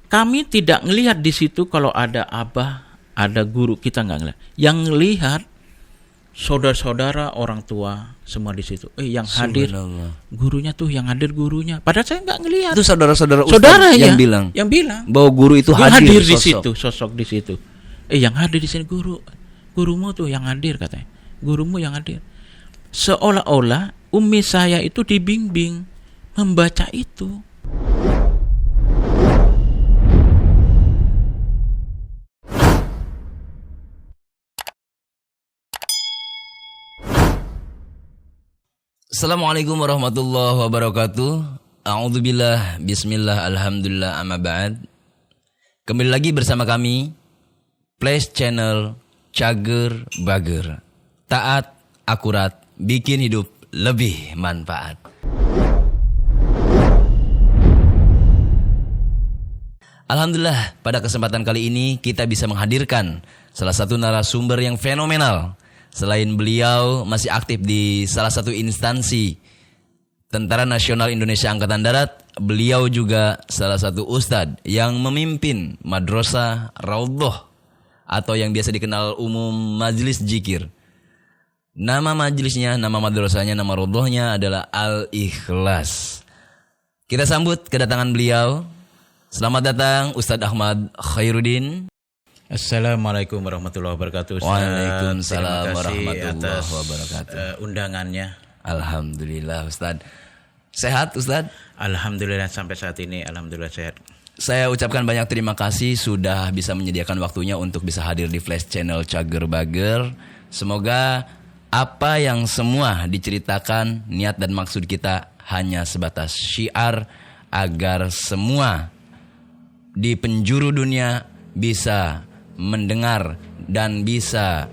kami tidak ngelihat di situ kalau ada abah, ada guru, kita nggak ngelihat. Yang ngelihat saudara-saudara, orang tua semua di situ. Yang hadir gurunya tuh, yang hadir gurunya. Padahal saya nggak ngelihat. Itu saudara-saudara Saudara Ustadz ya, yang bilang bahwa guru itu hadir di situ, sosok di situ. Yang hadir di sini gurumu tuh yang hadir katanya. Gurumu yang hadir. Seolah-olah umi saya itu dibimbing membaca itu. Assalamualaikum warahmatullahi wabarakatuh. A'udzubillah, bismillah, alhamdulillah, amma ba'd. Kembali lagi bersama kami Flash Channel Cager Bager. Taat, akurat, bikin hidup lebih manfaat. Alhamdulillah, pada kesempatan kali ini kita bisa menghadirkan salah satu narasumber yang fenomenal. Selain beliau masih aktif di salah satu instansi Tentara Nasional Indonesia Angkatan Darat, beliau juga salah satu ustadz yang memimpin Madrasah Raudhah atau yang biasa dikenal umum Majelis Zikir. Nama majelisnya, nama madrasahnya, nama raudhahnya adalah Al-Ikhlas. Kita sambut kedatangan beliau. Selamat datang Ustadz Ahmad Khairuddin. Assalamualaikum warahmatullahi wabarakatuh. Waalaikumsalam warahmatullahi wabarakatuh. Undangannya. Alhamdulillah Ustadz. Sehat Ustadz? Alhamdulillah sampai saat ini alhamdulillah sehat. Saya ucapkan banyak terima kasih sudah bisa menyediakan waktunya untuk bisa hadir di Flash Channel Cager Bager. Semoga apa yang semua diceritakan, niat dan maksud kita hanya sebatas syiar agar semua di penjuru dunia bisa mendengar dan bisa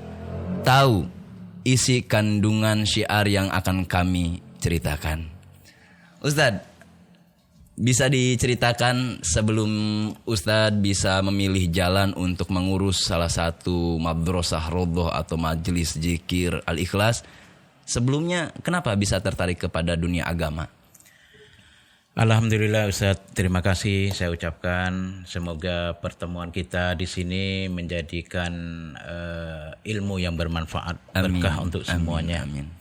tahu isi kandungan syiar yang akan kami ceritakan. Ustadz, bisa diceritakan sebelum Ustadz bisa memilih jalan untuk mengurus salah satu madrasah raudhah atau majelis zikir Al-Ikhlas, sebelumnya kenapa bisa tertarik kepada dunia agama? Alhamdulillah Ustaz, terima kasih saya ucapkan. Semoga pertemuan kita di sini menjadikan ilmu yang bermanfaat, berkah untuk semuanya. Amin.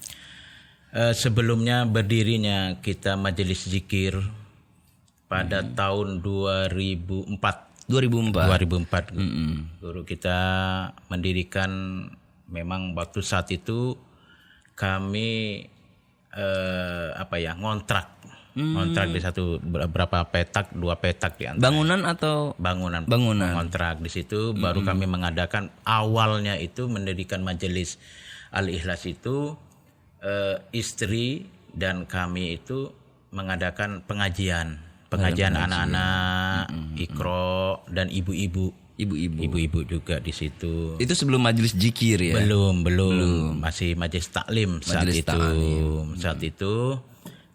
Sebelumnya berdirinya kita majelis zikir pada tahun 2004. Guru kita mendirikan, memang waktu saat itu kami ngontrak di satu berapa petak, 2 petak di antara. Bangunan atau bangunan kontrak di situ. Baru kami mengadakan awalnya itu mendirikan majelis Al-Ikhlas itu, istri dan kami itu mengadakan pengajian anak-anak, Iqra dan ibu-ibu juga di situ. Itu sebelum majelis zikir ya? Belum. Masih majelis taklim saat itu.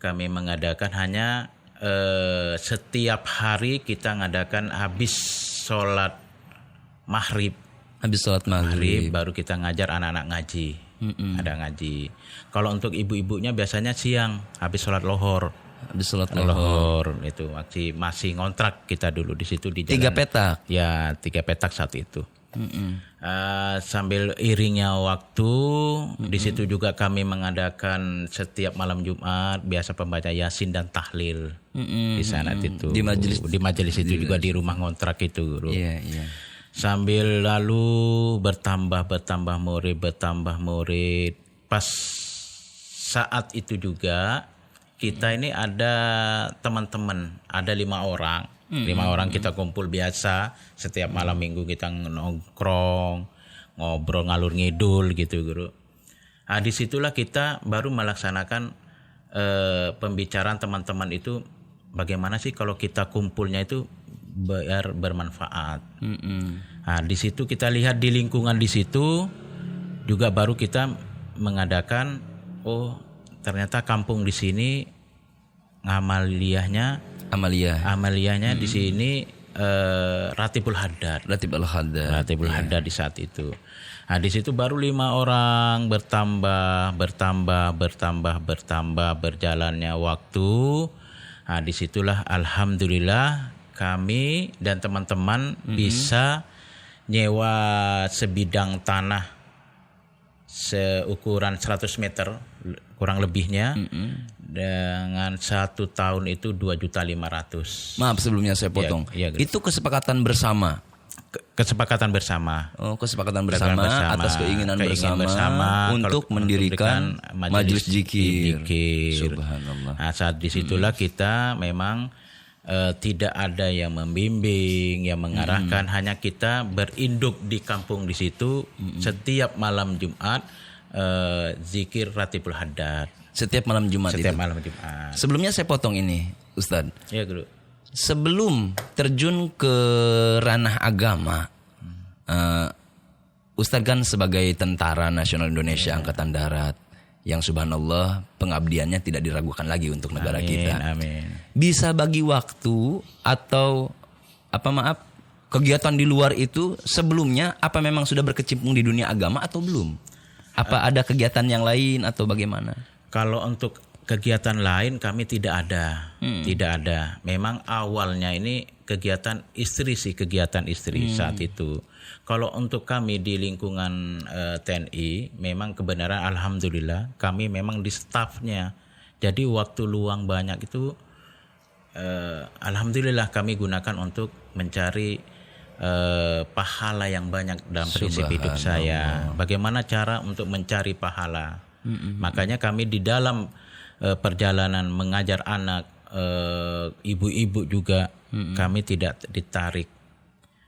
Kami mengadakan hanya setiap hari kita ngadakan habis sholat maghrib. Baru kita ngajar anak-anak ngaji. Ada ngaji. Kalau untuk ibu-ibunya biasanya siang habis sholat lohor. Itu masih ngontrak kita dulu di situ di jalan. 3 petak. Ya, 3 petak saat itu. Sambil iringnya waktu, di situ juga kami mengadakan setiap malam Jumat biasa pembaca Yasin dan tahlil di sana itu. Di majelis itu juga di rumah ngontrak itu, Guru. Iya. Sambil lalu bertambah murid. Pas saat itu juga kita ini ada teman-teman, ada 5 orang. 5 orang kita kumpul biasa, setiap malam minggu kita nongkrong, ngobrol ngalur ngidul gitu, Guru. Nah, disitulah kita baru melaksanakan pembicaraan teman-teman itu, bagaimana sih kalau kita kumpulnya itu biar bermanfaat. Nah, di situ kita lihat di lingkungan di situ juga baru kita mengadakan, ternyata kampung di sini amaliyahnya di sini Ratibul Haddad di saat itu. Nah, di situ baru 5 orang bertambah berjalannya waktu. Nah, disitulah alhamdulillah kami dan teman-teman bisa nyewa sebidang tanah seukuran 100 meter kurang lebihnya dengan 1 tahun itu 2.500.000. Maaf sebelumnya saya potong. Ya, itu kesepakatan bersama. Kesepakatan bersama. Oh, kesepakatan bersama atas keinginan bersama untuk mendirikan majelis zikir. Subhanallah. Nah, saat disitulah kita memang tidak ada yang membimbing, yang mengarahkan, hanya kita berinduk di kampung di situ setiap malam Jumat zikir Ratibul Haddad. Setiap malam Jumat Setiap itu. malam Jumat. Sebelumnya saya potong ini, Ustadz. Ya, Guru. Sebelum terjun ke ranah agama, Ustadz kan sebagai Tentara Nasional Indonesia Angkatan Darat, yang subhanallah pengabdiannya tidak diragukan lagi untuk negara kita. Amin. Bisa bagi waktu atau kegiatan di luar itu sebelumnya apa memang sudah berkecimpung di dunia agama atau belum? Apa ada kegiatan yang lain atau bagaimana? Kalau untuk kegiatan lain kami tidak ada. Tidak ada. Memang awalnya ini kegiatan istri saat itu. Kalau untuk kami di lingkungan TNI, memang kebenaran alhamdulillah kami memang di stafnya. Jadi waktu luang banyak itu alhamdulillah kami gunakan untuk mencari pahala yang banyak dalam prinsip hidup saya. Bagaimana cara untuk mencari pahala? Makanya kami di dalam perjalanan mengajar anak, ibu-ibu juga kami tidak ditarik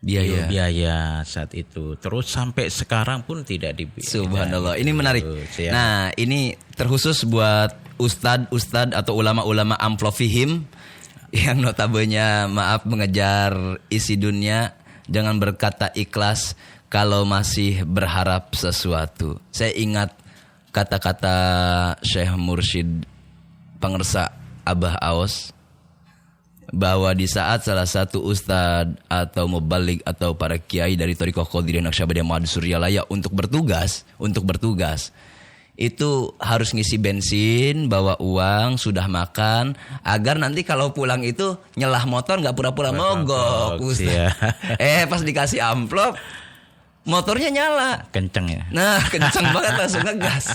biaya saat itu. Terus sampai sekarang pun tidak dibiayai. Subhanallah. Ini menarik. Nah, ini terkhusus buat ustadz atau ulama-ulama amplofihim yang notabene maaf mengejar isi dunia, jangan berkata ikhlas kalau masih berharap sesuatu. Saya ingat kata-kata Syekh Mursyid Pangersa Abah Aos, bahwa di saat salah satu ustadz atau mubalik atau para kiai dari Thariqah Qadiriyah Naqsyabandiyah Ma'had Suryalaya untuk bertugas itu harus ngisi bensin, bawa uang, sudah makan, agar nanti kalau pulang itu nyelah motor nggak pura-pura mogok, Ustaz. Pas dikasih amplop motornya nyala, kenceng ya. Nah, kenceng banget, langsung ngegas.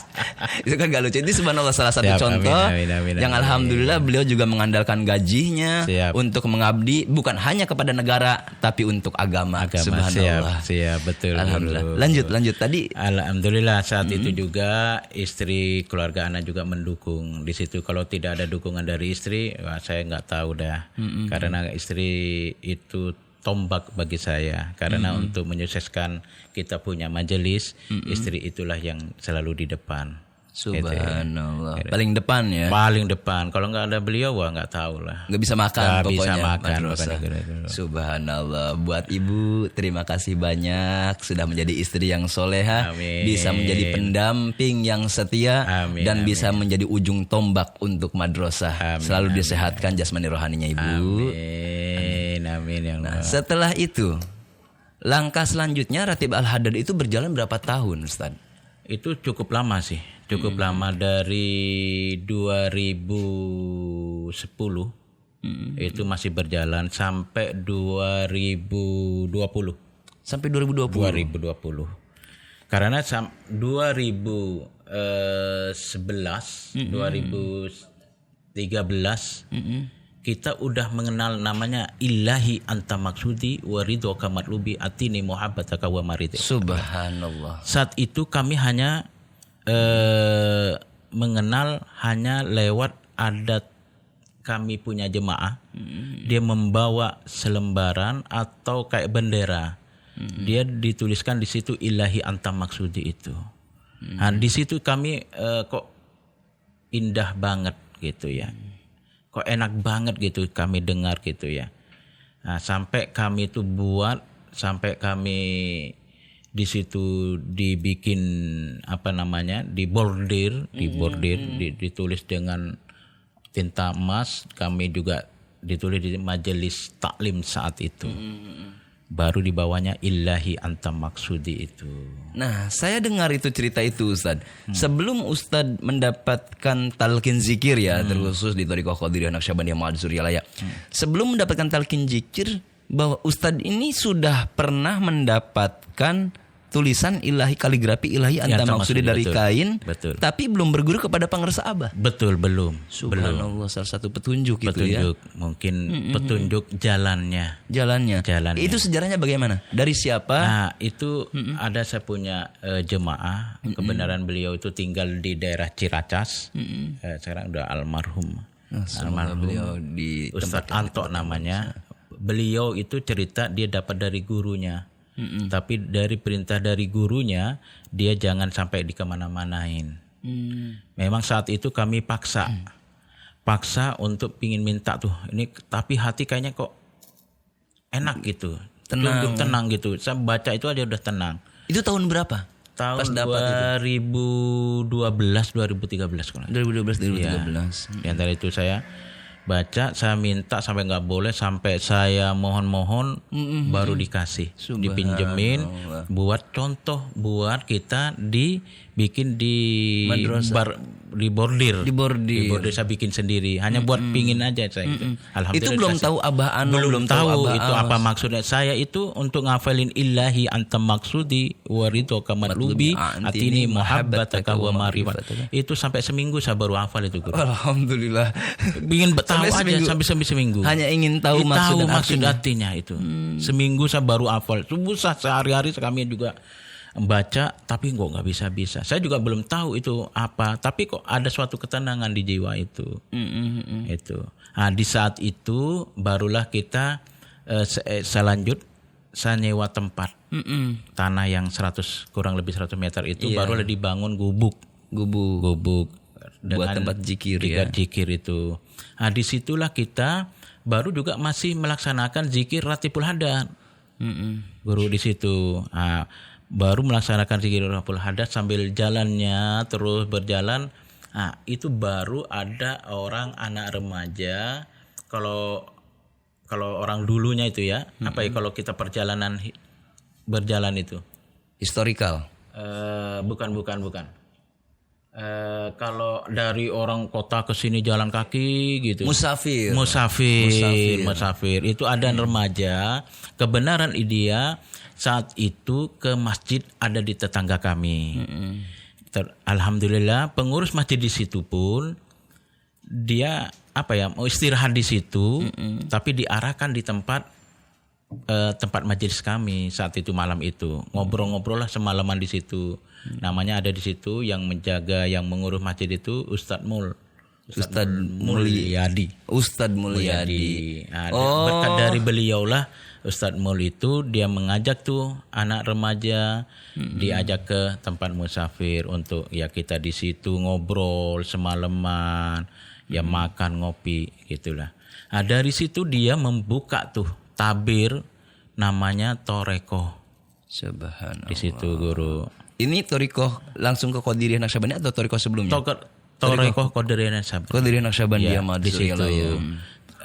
Itu kan gak lucu. Ini subhanallah salah satu contoh yang alhamdulillah beliau juga mengandalkan gajinya untuk mengabdi bukan hanya kepada negara tapi untuk agama. Subhanallah. Siap, betul. Alhamdulillah. Lanjut tadi. Alhamdulillah saat itu juga istri, keluarga anak juga mendukung di situ. Kalau tidak ada dukungan dari istri, saya nggak tahu dah. Karena istri itu tombak bagi saya, karena untuk menyukseskan kita punya majelis, istri itulah yang selalu di depan. Subhanallah. Gitu. Paling depan ya. Paling depan. Kalau nggak ada beliau, nggak tahu lah. Nggak bisa makan. Nggak pokoknya. Bisa makan. Subhanallah. Buat ibu, terima kasih banyak sudah menjadi istri yang soleha, bisa menjadi pendamping yang setia, dan bisa menjadi ujung tombak untuk madrasah. Selalu disehatkan jasmani rohaninya ibu. Amin ya Allah. Nah, setelah itu, langkah selanjutnya Ratib Al-Haddad itu berjalan berapa tahun, Ustaz? Itu cukup lama sih. Cukup lama, dari 2010 itu masih berjalan sampai 2020. Sampai 2020. Karena 2011, 2013 kita udah mengenal namanya ilahi anta maksudi wa ridhoka matlubi atini muhabbataka wa maridi. Subhanallah. Saat itu kami hanya mengenal hanya lewat adat kami punya jemaah. Dia membawa selembaran atau kayak bendera. Dia dituliskan di situ ilahi anta maksudi itu. Nah, di situ kami kok indah banget gitu ya. Kok enak banget gitu kami dengar gitu ya. Nah, sampai kami itu sampai kami di situ dibikin dibordir, ditulis dengan tinta emas. Kami juga ditulis di majelis taklim saat itu. baru dibawanya ilahi anta maksudi itu. Nah, saya dengar itu cerita itu Ustadz. Sebelum Ustadz mendapatkan talqin zikir ya, terkhusus di Thariqah Qadiriyah Naqsyabandiyah Ma'had Suryalaya. Sebelum mendapatkan talqin zikir, bahwa Ustadz ini sudah pernah mendapatkan tulisan ilahi kaligrafi ilahi anta maksudi dari betul, kain, betul. Tapi belum berguru kepada pengerasa Abah. Betul, belum. Subhanallah, salah satu petunjuk itu ya. Mungkin petunjuk jalannya. Itu sejarahnya bagaimana? Dari siapa? Nah, itu ada saya punya jemaah, kebenaran beliau itu tinggal di daerah Ciracas. Sekarang udah almarhum. Almarhum beliau di Ustadz Anto namanya. Beliau itu cerita dia dapat dari gurunya. Tapi dari perintah dari gurunya dia jangan sampai di kemana-manain. Memang saat itu kami paksa untuk pingin minta tuh ini, tapi hati kayaknya kok enak gitu, tenang gitu. Saya baca itu aja udah tenang. Itu tahun berapa? Tahun 2012-2013 kalau 2012-2013. Di antara itu saya baca, saya minta sampai nggak boleh, sampai saya mohon baru dikasih, dipinjemin buat contoh, buat kita dibikin di bordir saya bikin sendiri, hanya buat pingin aja saya gitu. Alhamdulillah. Itu belum tahu Abah Anu, belum tahu itu apa maksudnya. Saya itu untuk ngafalin ilahi anta maksudi waridho kamatlubi atini muhabbataka wa marifat. Itu sampai seminggu saya baru hafal itu, Guru. Alhamdulillah. Ingin tahu aja sampai seminggu. Hanya ingin tahu maksud artinya itu. Seminggu saya baru hafal. Susah sehari-hari kami juga membaca, tapi kok nggak bisa. Saya juga belum tahu itu apa, tapi kok ada suatu ketenangan di jiwa itu. Itu. Nah, di saat itu barulah kita selanjut saya nyewa tempat tanah yang kurang lebih 100 meter itu, barulah dibangun gubuk buat tempat zikir ya. Zikir itu. Nah, disitulah kita baru juga masih melaksanakan zikir Ratibul Hadat. Guru di situ. Nah, baru melaksanakan zikir Ratibul Hadat sambil jalannya terus berjalan. Nah, itu baru ada orang anak remaja. Kalau orang dulunya itu ya, apa ya, kalau kita berjalan itu historical. Bukan. Kalau dari orang kota ke sini jalan kaki gitu. Musafir. Itu ada remaja. Kebenaran dia saat itu ke masjid ada di tetangga kami. Alhamdulillah pengurus masjid di situ pun dia mau istirahat di situ, tapi diarahkan di tempat majelis kami saat itu malam itu. Ngobrol-ngobrol lah semalaman di situ. Namanya ada di situ yang menjaga, yang mengurus masjid itu Ustadz Mulyadi. Nah, berkat dari beliau lah Ustadz Mul itu dia mengajak tuh anak remaja, diajak ke tempat musafir untuk ya kita di situ ngobrol semalaman, ya makan ngopi gitulah. Nah, dari situ dia membuka tuh tabir namanya Thariqah. Subhanallah. Di situ, Guru. Ini Thariqah langsung ke Qadiriyah Naqsyabandiyah atau Thariqah sebelumnya? Thariqah Qadiriyah Naqsyabandiyah Ma'had Suryalaya.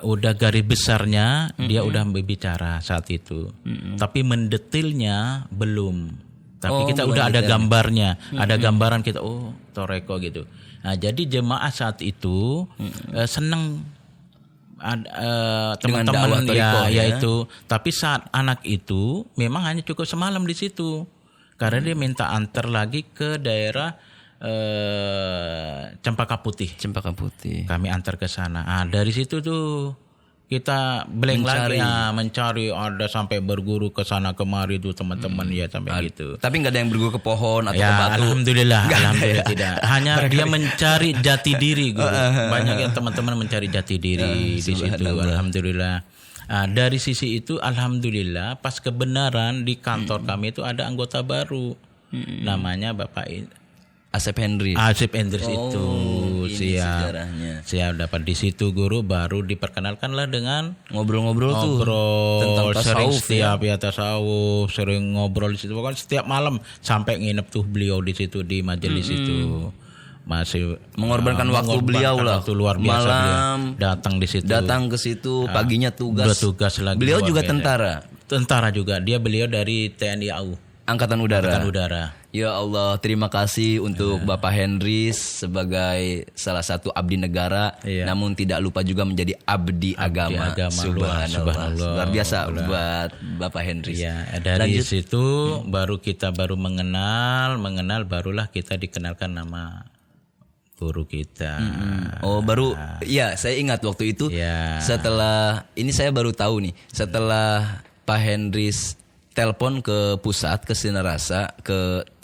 Udah garis besarnya dia udah berbicara saat itu. Tapi mendetilnya belum. Tapi kita udah ada gambarnya, ada gambaran kita Thariqah gitu. Nah, jadi jemaah saat itu seneng teman-teman itu. Tapi saat anak itu memang hanya cukup semalam di situ. Karena dia minta antar lagi ke daerah Cempaka Putih. Kami antar ke sana. Nah, dari situ tuh kita mencari ada sampai berguru ke sana kemari tuh teman-teman ya sampai gitu. Tapi nggak ada yang berguru ke pohon atau ke batu. Alhamdulillah tidak. Hanya dia mencari jati diri, Guru. Banyak yang teman-teman mencari jati diri di situ. Alhamdulillah. Nah, dari sisi itu alhamdulillah pas kebenaran di kantor kami itu ada anggota baru. Namanya Bapak Asep Hendris itu siap dapat di situ, Guru, baru diperkenalkanlah dengan ngobrol tentang tasawuf, tasawuf, sering ngobrol di situ. Pokoknya setiap malam sampai nginep tuh beliau di situ di majelis itu. Masih mengorbankan waktu beliau lah. Waktu luar biasa malam datang di situ. Datang ke situ, paginya tugas lagi. Beliau juga tentara. tentara juga. Beliau dari TNI AU. Angkatan Udara. Angkatan Udara. Ya Allah, terima kasih untuk Bapak Henry sebagai salah satu abdi negara, namun tidak lupa juga menjadi abdi agama. Subhanallah. Luar biasa buat Bapak Henry. Ya, dari situ kita baru mengenal barulah kita dikenalkan nama guru kita. Oh, baru ya saya ingat waktu itu setelah ini saya baru tahu nih, setelah Pak Henry telepon ke pusat, ke Sinarasa,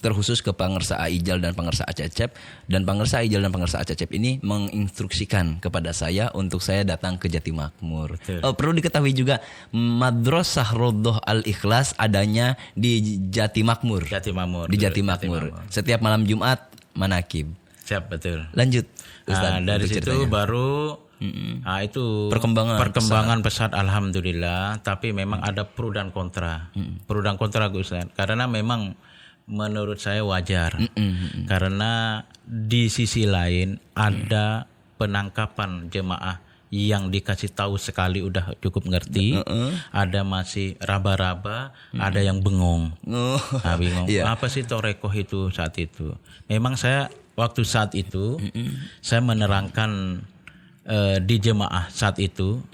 terkhusus ke Pangersa Aijal dan Pangersa Acecep, dan Pangersa Aijal dan Pangersa Acecep ini menginstruksikan kepada saya untuk saya datang ke Jatimakmur. Perlu diketahui juga Madrasah Rodoh Al-Ikhlas adanya di Jatimakmur. Di Jatimakmur. Setiap malam Jumat manakib. Siap, betul. Lanjut Ustaz. Dari situ ceritanya. Baru itu perkembangan pesat, alhamdulillah. Tapi memang ada pro dan kontra. Pro dan kontra Ustaz. Karena memang menurut saya wajar. Karena di sisi lain ada penangkapan jemaah yang dikasih tahu sekali udah cukup ngerti, ada masih raba-raba, ada yang bengong. Bingung. Apa sih torekoh itu saat itu? Memang saya waktu saat itu saya menerangkan di jemaah saat itu,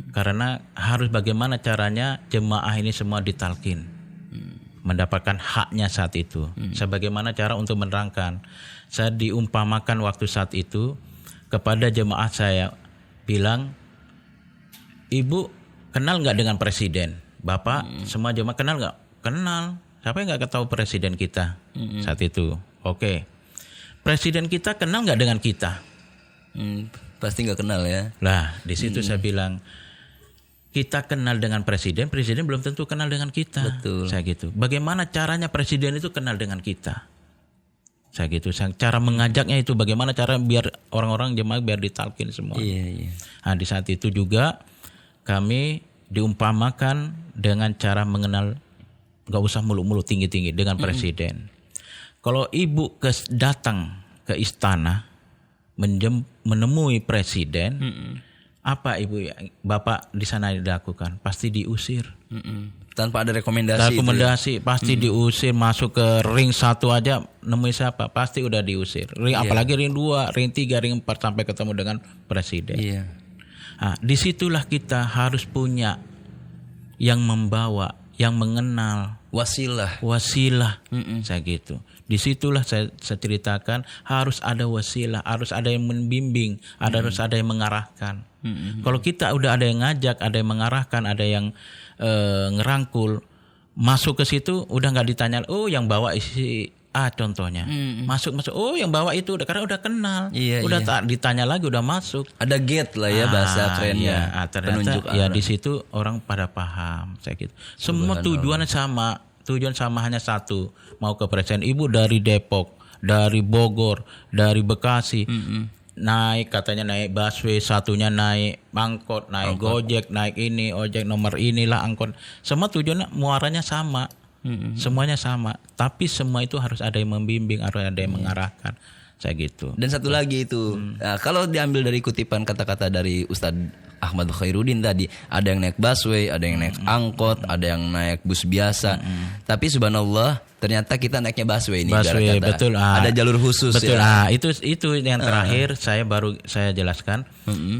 karena harus bagaimana caranya jemaah ini semua ditalkin, mendapatkan haknya saat itu. Sebagaimana cara untuk menerangkan, saya diumpamakan waktu saat itu kepada jemaah, saya bilang, ibu kenal nggak dengan presiden? Bapak semua jemaah kenal nggak? Kenal. Siapa yang nggak tahu presiden kita saat itu? Oke. Presiden kita kenal nggak dengan kita? Pasti nggak kenal ya. Lah, di situ saya bilang, kita kenal dengan presiden belum tentu kenal dengan kita. Betul. Saya gitu. Bagaimana caranya presiden itu kenal dengan kita? Saya gitu. Cara mengajaknya itu bagaimana cara biar orang-orang jemaah biar ditalkin semua. Iya. Nah, di saat itu juga kami diumpamakan dengan cara mengenal, nggak usah mulu-mulu tinggi-tinggi dengan presiden. Kalau ibu datang ke istana menemui presiden, apa ibu bapak di sana dilakukan? Pasti diusir. Tanpa ada rekomendasi. Pasti diusir. Masuk ke ring 1 aja nemui siapa? Pasti udah diusir. Apalagi ring 2, ring 3, ring 4 sampai ketemu dengan presiden. Nah, disitulah kita harus punya yang membawa, yang mengenal, wasilah. Saya gitu. Disitulah saya ceritakan, harus ada wasilah, harus ada yang membimbing, harus ada yang mengarahkan. Kalau kita udah ada yang ngajak, ada yang mengarahkan, ada yang ngerangkul, masuk ke situ udah nggak ditanya, oh yang bawa isi A contohnya, masuk, oh yang bawa itu karena udah kenal, tak ditanya lagi udah masuk. Ada gate lah ya bahasa kerennya. Ternyata di situ orang pada paham, saya gitu. Semua tujuan sama hanya satu, mau ke presiden. Ibu dari Depok, dari Bogor, dari Bekasi, naik busway, satunya naik angkot, naik Gojek, naik ini ojek nomor inilah angkot. Semua tujuannya muaranya sama, semuanya sama. Tapi semua itu harus ada yang membimbing, harus ada yang mengarahkan. Saya gitu. Dan satu lagi itu, kalau diambil dari kutipan kata-kata dari Ustadz Ahmad Khairuddin tadi, ada yang naik busway, ada yang naik angkot, ada yang naik bus biasa. Tapi subhanallah, ternyata kita naiknya busway ini. Busway, betul. Ada jalur khusus. Betul. Itu yang terakhir saya jelaskan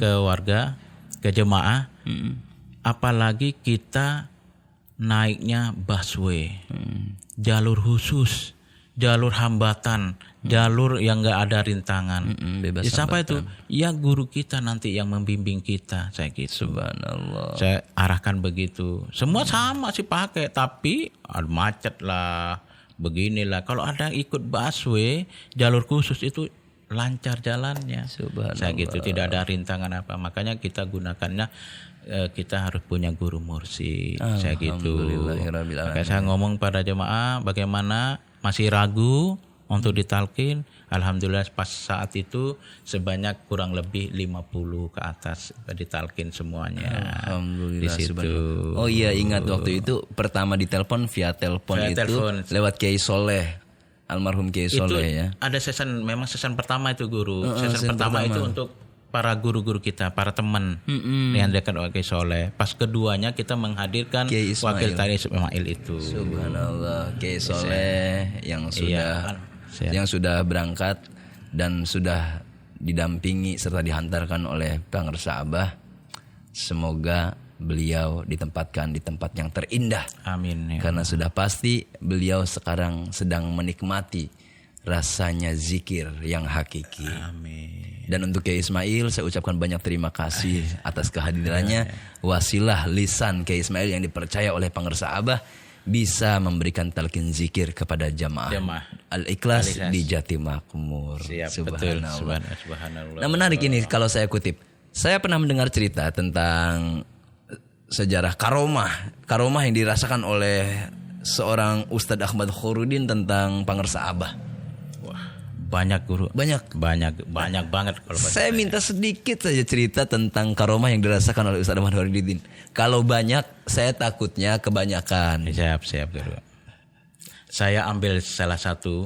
ke warga, ke jemaah. Apalagi kita naiknya busway, jalur khusus, jalur hambatan, jalur yang nggak ada rintangan. Bebas siapa hambatan. itu? Ya guru kita nanti yang membimbing kita, saya gitu. Subhanallah. Saya arahkan begitu. Semua sama sih pakai, tapi ada macet lah, beginilah. Kalau ada ikut busway, jalur khusus itu lancar jalannya. Subhanallah. Saya gitu, tidak ada rintangan apa. Makanya kita gunakannya, kita harus punya guru mursyid. Saya gitu. Makanya saya ngomong pada jemaah, bagaimana masih ragu untuk ditalkin, alhamdulillah pas saat itu sebanyak kurang lebih 50 ke atas ditalkin semuanya. Alhamdulillah. Di situ. Oh iya, ingat waktu itu pertama ditelepon via telepon lewat Kiai Soleh, almarhum Kiai Soleh ya. Ada season pertama itu guru. Season pertama itu untuk para guru-guru kita, para teman yang dekat oleh Kiai Soleh. Pas keduanya kita menghadirkan Kiai Ismail. wakil tani Ismail itu. Subhanallah, Kiai Soleh yang sudah berangkat dan sudah didampingi serta dihantarkan oleh Pangersa Abah. Semoga beliau ditempatkan di tempat yang terindah. Amin. Ya. Karena sudah pasti beliau sekarang sedang menikmati rasanya zikir yang hakiki. Amin. Dan untuk Kiai Ismail saya ucapkan banyak terima kasih atas kehadirannya. Wasilah lisan Kiai Ismail yang dipercaya oleh Pangersa Abah bisa memberikan talqin zikir kepada jamaah Al-Ikhlas di Jatimakmur. Subhanallah. Nah, menarik ini kalau saya kutip. Saya pernah mendengar cerita tentang sejarah karomah yang dirasakan oleh seorang Ustadz Ahmad Khurudin tentang Pangersa Abah. Banyak guru. Banyak banget kalau saya minta sedikit saja cerita tentang karomah yang dirasakan oleh Ustaz Ahmad Khurudin. Kalau banyak, saya takutnya kebanyakan. Siap guru. Saya ambil salah satu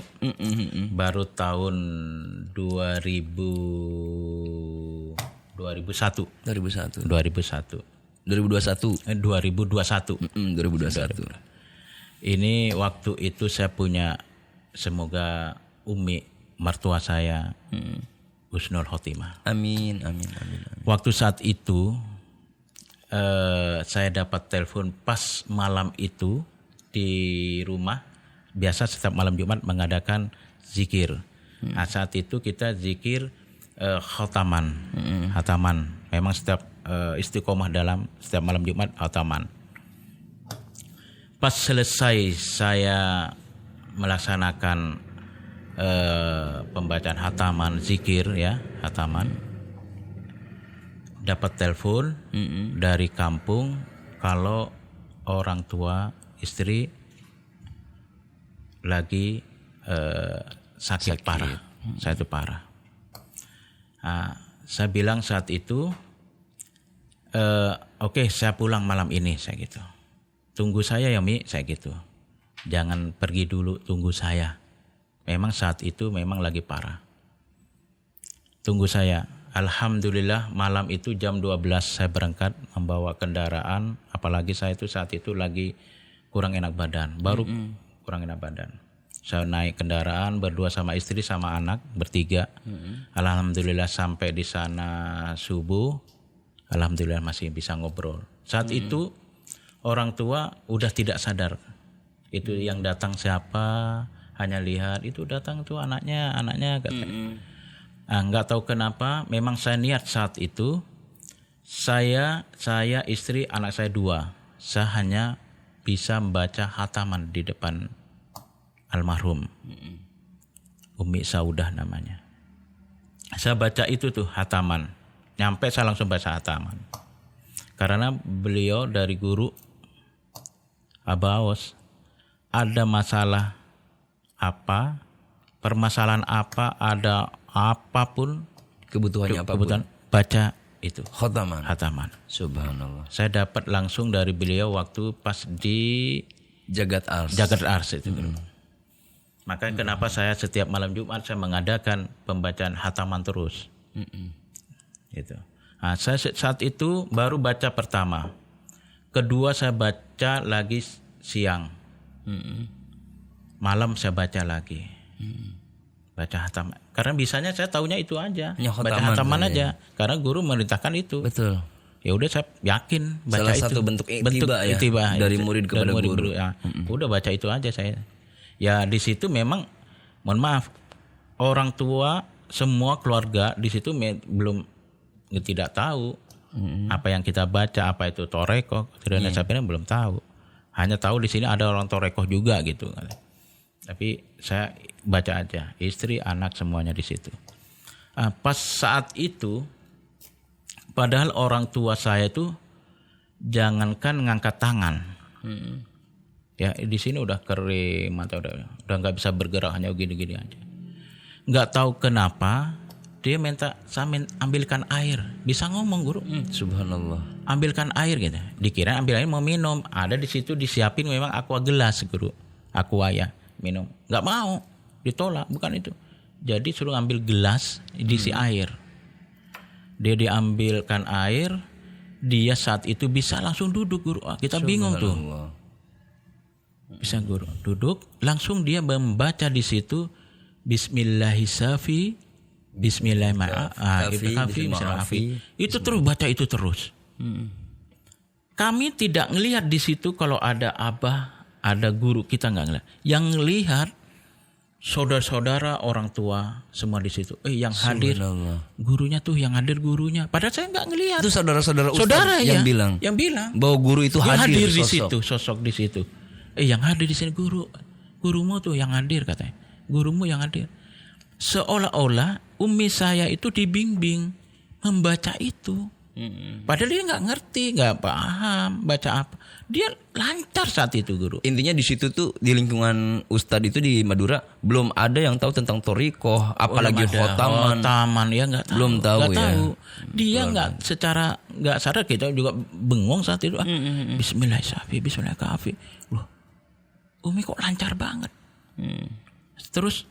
baru tahun 2021. 2021. 2021. Ini waktu itu saya punya, semoga Umi mertua saya husnul khotimah. Amin. Waktu saat itu saya dapat telepon pas malam itu di rumah. Biasa setiap malam Jumat mengadakan zikir. Nah, saat itu kita zikir khotaman. Memang setiap istiqomah dalam setiap malam Jumat khotaman. Pas selesai saya melaksanakan pembacaan hataman zikir ya, hataman, dapat telepon dari kampung kalau orang tua istri lagi sakit parah. Saya itu parah. Nah, saya bilang saat itu oke, saya pulang malam ini, saya gitu. Tunggu saya ya Mi, saya gitu. Jangan pergi dulu, tunggu saya. Memang saat itu memang lagi parah. Tunggu saya. Alhamdulillah malam itu jam 12 saya berangkat membawa kendaraan. Apalagi saya itu saat itu lagi kurang enak badan. Baru kurang enak badan. Saya naik kendaraan berdua sama istri sama anak bertiga. Alhamdulillah sampai di sana subuh. Alhamdulillah masih bisa ngobrol. Saat itu orang tua udah tidak sadar. Itu yang datang siapa? Hanya lihat itu datang tuh anaknya katanya. Nggak tahu kenapa, memang saya niat saat itu saya istri anak saya 2, saya hanya bisa membaca hataman di depan almarhum Umi Saudah namanya. Saya baca itu tuh hataman, nyampe saya langsung baca hataman karena beliau dari guru Abaos ada masalah apa, permasalahan apa, ada apapun, kebutuhannya apapun, baca itu hataman. Subhanallah. Saya dapat langsung dari beliau waktu pas di Jagat Ars itu. Makanya kenapa saya setiap malam Jumat saya mengadakan pembacaan hataman terus. Gitu. Nah, saya saat itu baru baca pertama, kedua saya baca lagi siang. Malam saya baca lagi. Baca hataman. Karena bisanya saya taunya itu aja. Baca hataman aja. Karena guru merintahkan itu. Betul. Ya udah saya yakin baca salah itu. Satu bentuk itibah dari murid kepada guru. Ya. Udah baca itu aja saya. Ya di situ memang mohon maaf orang tua semua keluarga di situ belum tidak tahu apa yang kita baca, apa itu torekoh. Saya belum tahu. Hanya tahu di sini ada orang torekoh juga gitu. Tapi saya baca aja, istri, anak semuanya di situ. Pas saat itu, padahal orang tua saya itu jangankan ngangkat tangan, ya di sini udah kering, mata udah nggak bisa bergerak, hanya gini-gini aja. Nggak tahu kenapa dia minta saya ambilkan air, bisa ngomong guru. Subhanallah. Ambilkan air gitu. Dikira ambil air mau minum, ada di situ disiapin memang aqua gelas guru, aqua ya. Minum, nggak mau, ditolak, bukan itu. Jadi suruh ambil gelas diisi air. Dia diambilkan air, dia saat itu bisa langsung duduk guru. Kita bingung tuh. Bisa guru duduk, langsung dia membaca di situ Bismillahirrahmanirrahim, Bismillahirrahmanirrahim. Itu terus baca itu terus. Kami tidak ngelihat di situ kalau ada abah, ada guru, kita nggak ngelihat. Yang lihat saudara-saudara, orang tua semua di situ. Yang hadir gurunya tuh, yang hadir gurunya. Padahal saya nggak ngelihat. Itu saudara-saudara Ustaz yang bilang bahwa guru itu hadir di situ, sosok di situ. Yang hadir di sini gurumu tuh yang hadir katanya. Gurumu yang hadir. Seolah-olah umi saya itu dibimbing membaca itu. Padahal dia nggak ngerti, nggak paham baca apa. Dia lancar saat itu guru. Intinya di situ tuh di lingkungan Ustadz itu di Madura belum ada yang tahu tentang thorikoh, apalagi khotaman. Ya nggak tahu. Belum tahu gak ya. Tahu. Dia nggak sadar, kita juga bengong saat itu. Bismillahirrahmanirrahim. Loh, umi kok lancar banget. Terus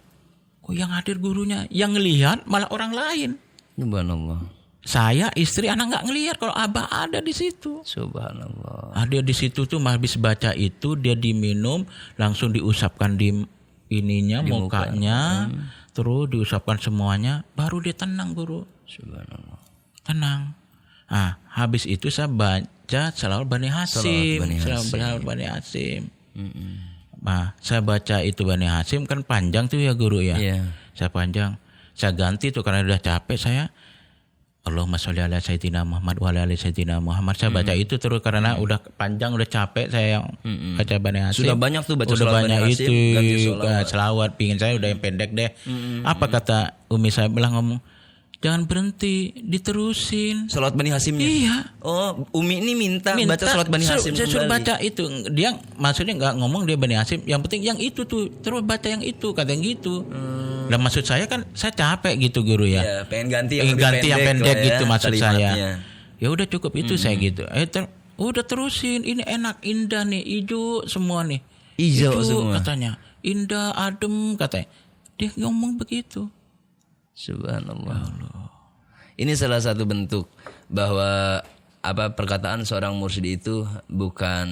yang hadir gurunya, yang ngelihat malah orang lain. Subhanallah. Saya, istri, anak nggak ngelihat kalau abah ada di situ. Subhanallah. Ada di situ tuh, habis baca itu dia diminum, langsung diusapkan di ininya, di mukanya, terus diusapkan semuanya, baru dia tenang guru. Subhanallah. Tenang. Habis itu saya baca Shalawat Bani Hasyim. Shalawat Bani Hasyim. Saya baca itu Bani Hasyim kan panjang tuh ya guru ya. Yeah. Saya panjang. Saya ganti tuh karena udah capek saya. Allahumma sholli ala sayyidina Muhammad wa ala ali sayyidina Muhammad. Saya baca itu terus karena udah panjang, udah capek saya baca Bani Hasyim. Sudah banyak tuh baca udah banyak Bani itu Hasyim, selawat. Pingin saya udah yang pendek deh. Apa kata umi saya bilang ngomong, jangan berhenti, diterusin. Sholawat Bani Hasyimnya. Iya. Oh, umi ini minta baca Sholawat Bani Hasyim. Saya suruh baca itu. Dia maksudnya nggak ngomong dia Bani Hasyim. Yang penting yang itu tuh, terus baca yang itu, kata yang gitu. Nah maksud saya kan saya capek gitu guru ya. Ya, pengen ganti yang pendek ya, gitu maksud kalimatnya. saya. Ya udah cukup itu saya gitu. Udah terusin, ini enak, indah nih, hijau semua nih. Hijau semua katanya. Indah, adem katanya. Dia ngomong begitu. Subhanallah. Ini salah satu bentuk bahwa perkataan seorang mursyid itu bukan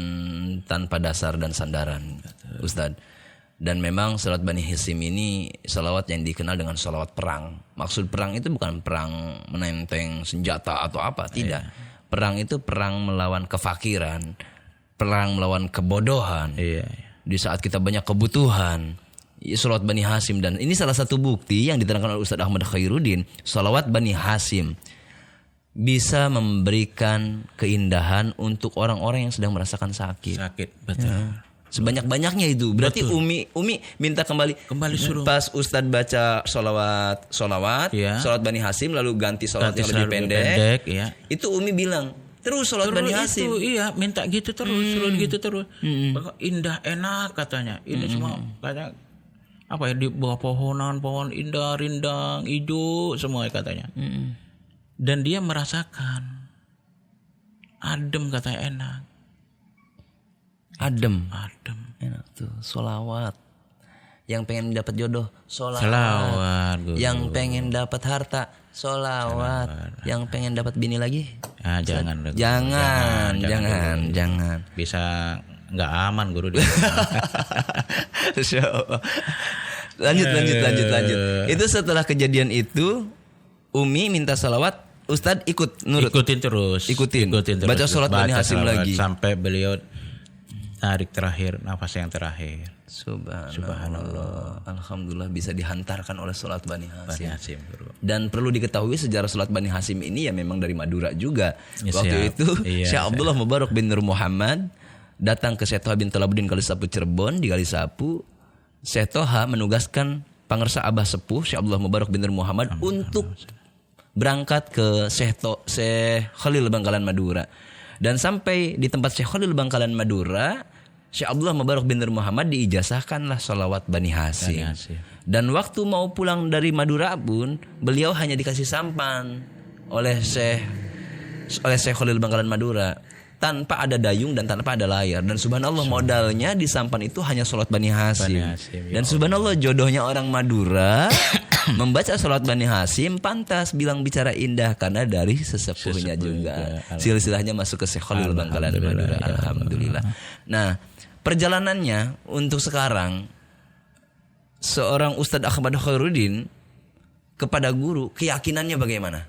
tanpa dasar dan sandaran, Ustadz. Dan memang Shalawat Bani Hasyim ini salawat yang dikenal dengan salawat perang. Maksud perang itu bukan perang menenteng senjata atau apa, tidak. Perang itu perang melawan kefakiran, perang melawan kebodohan. Di saat kita banyak kebutuhan, Shalawat Bani Hasyim. Dan ini salah satu bukti yang diterangkan oleh Ustadz Ahmad Khairuddin. Shalawat Bani Hasyim bisa memberikan keindahan untuk orang-orang yang sedang merasakan sakit. Betul. Sebanyak-banyaknya itu. Berarti Umi minta kembali suruh. Pas Ustadz baca sholawat Shalawat Bani Hasyim lalu ganti sholawat yang lebih pendek. Itu Umi bilang terus sholawat Bani Hasyim. Itu minta gitu terus, suruh gitu terus. Indah enak katanya. Ini semua katanya di bawah pohon indah, rindang, hijau semua katanya. Dan dia merasakan adem katanya, enak. Adem enak tuh. Sholawat. Yang pengen dapat jodoh, sholawat. Yang pengen dapat harta, sholawat. Yang pengen dapat bini lagi, jangan. Bisa nggak aman guru dia. Lanjut. Itu setelah kejadian itu, Umi minta sholawat, Ustadz ikut nurut. Ikutin terus. Baca sholawat Bani Hasyim lagi sampai beliau tarik terakhir, nafas yang terakhir. Subhanallah. Alhamdulillah bisa dihantarkan oleh sholawat Bani Hasyim. Dan perlu diketahui sejarah sholawat Bani Hasyim ini ya memang dari Madura juga. Waktu itu Syekh Abdullah Mubarak bin Nur Muhammad datang ke Syekh Toha bin Talabuddin Kalisapu Cirebon. Di Kalisapu Syekh Toha menugaskan pangersa Abah Sepuh Syekh Abdullah Mubarak bin Nur Muhammad untuk berangkat ke Syekh Khalil Bangkalan Madura. Dan sampai di tempat Syekh Khalil Bangkalan Madura, Syekh Abdullah Mubarak bin Nur Muhammad diijazahkanlah sholawat Bani Hasyim. Dan waktu mau pulang dari Madura pun, beliau hanya dikasih sampan oleh Syekh Khalil Bangkalan Madura, tanpa ada dayung dan tanpa ada layar. Dan subhanallah modalnya di sampan itu hanya sholawat Bani Hasyim. Dan subhanallah jodohnya orang Madura membaca salawat Bani Hasyim pantas bilang bicara indah karena dari sesepuhnya juga. Silsilahnya masuk ke Syekh Khalil Bangkalan Madura. Alhamdulillah. Nah, perjalanannya untuk sekarang seorang Ustadz Ahmad Khairuddin kepada guru, keyakinannya bagaimana?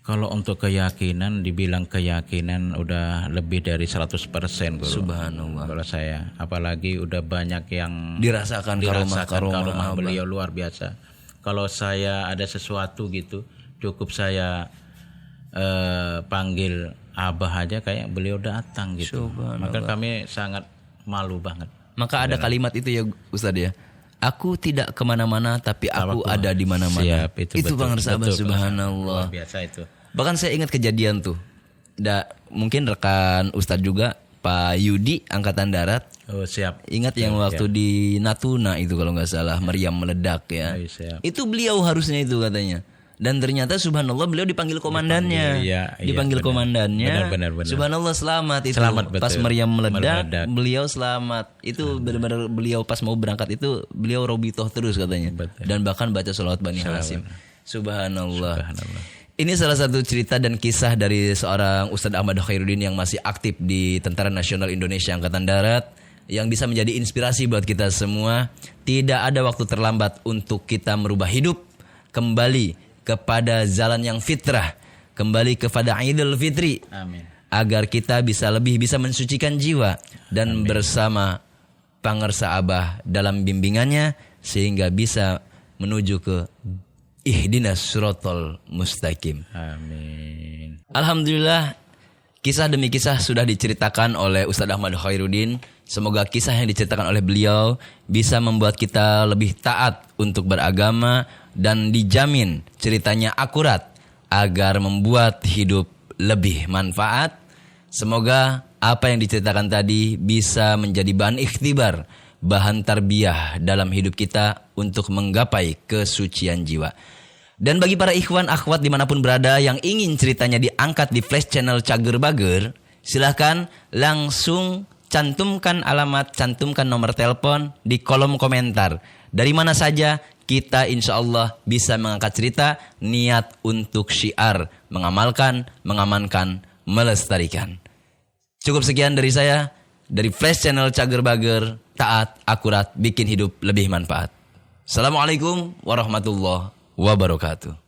Kalau untuk keyakinan, dibilang keyakinan udah lebih dari 100% Guru. Subhanallah. Kalau saya, apalagi udah banyak yang Dirasakan karomah beliau luar biasa. Kalau saya ada sesuatu gitu, cukup saya panggil Abah aja kayak beliau datang gitu. Maka kami sangat malu banget. Maka ada kalimat itu ya Ustadz ya. Aku tidak kemana-mana tapi aku ada di mana-mana. Itu Bang Sahabat, subhanallah. Luar biasa itu. Bahkan saya ingat kejadian tuh. Mungkin rekan Ustadz juga, Pak Yudi Angkatan Darat. Oh siap. Ingat yang waktu di Natuna itu kalau nggak salah, meriam meledak ya. Siap. Itu beliau harusnya itu katanya. Dan ternyata subhanallah beliau dipanggil komandannya. Dipanggil komandannya. Benar. Subhanallah selamat itu. Selamat, pas meriam meledak, beliau selamat. Itu benar-benar beliau pas mau berangkat itu beliau robitoh terus katanya. Betul. Dan bahkan baca salawat Bani Hasyim. Subhanallah. Ini salah satu cerita dan kisah dari seorang Ustadz Ahmad Khairuddin yang masih aktif di Tentara Nasional Indonesia Angkatan Darat, yang bisa menjadi inspirasi buat kita semua. Tidak ada waktu terlambat untuk kita merubah hidup kembali kepada jalan yang fitrah, kembali kepada Idul Fitri. Amin. Agar kita bisa lebih bisa mensucikan jiwa dan bersama pangersa Abah dalam bimbingannya sehingga bisa menuju ke ihdinas siratal mustaqim. Amin. Alhamdulillah, kisah demi kisah sudah diceritakan oleh Ustadz Ahmad Khairuddin. Semoga kisah yang diceritakan oleh beliau bisa membuat kita lebih taat untuk beragama dan dijamin ceritanya akurat agar membuat hidup lebih manfaat. Semoga apa yang diceritakan tadi bisa menjadi bahan ikhtibar, bahan tarbiyah dalam hidup kita untuk menggapai kesucian jiwa. Dan bagi para ikhwan akhwat dimanapun berada yang ingin ceritanya diangkat di Flash Channel Cager Bager, silahkan langsung cantumkan alamat, cantumkan nomor telepon di kolom komentar. Dari mana saja kita insya Allah bisa mengangkat cerita, niat untuk syiar, mengamalkan, mengamankan, melestarikan. Cukup sekian dari saya, dari Flash Channel Cager Bager, taat, akurat, bikin hidup lebih manfaat. Assalamualaikum warahmatullahi wabarakatuh.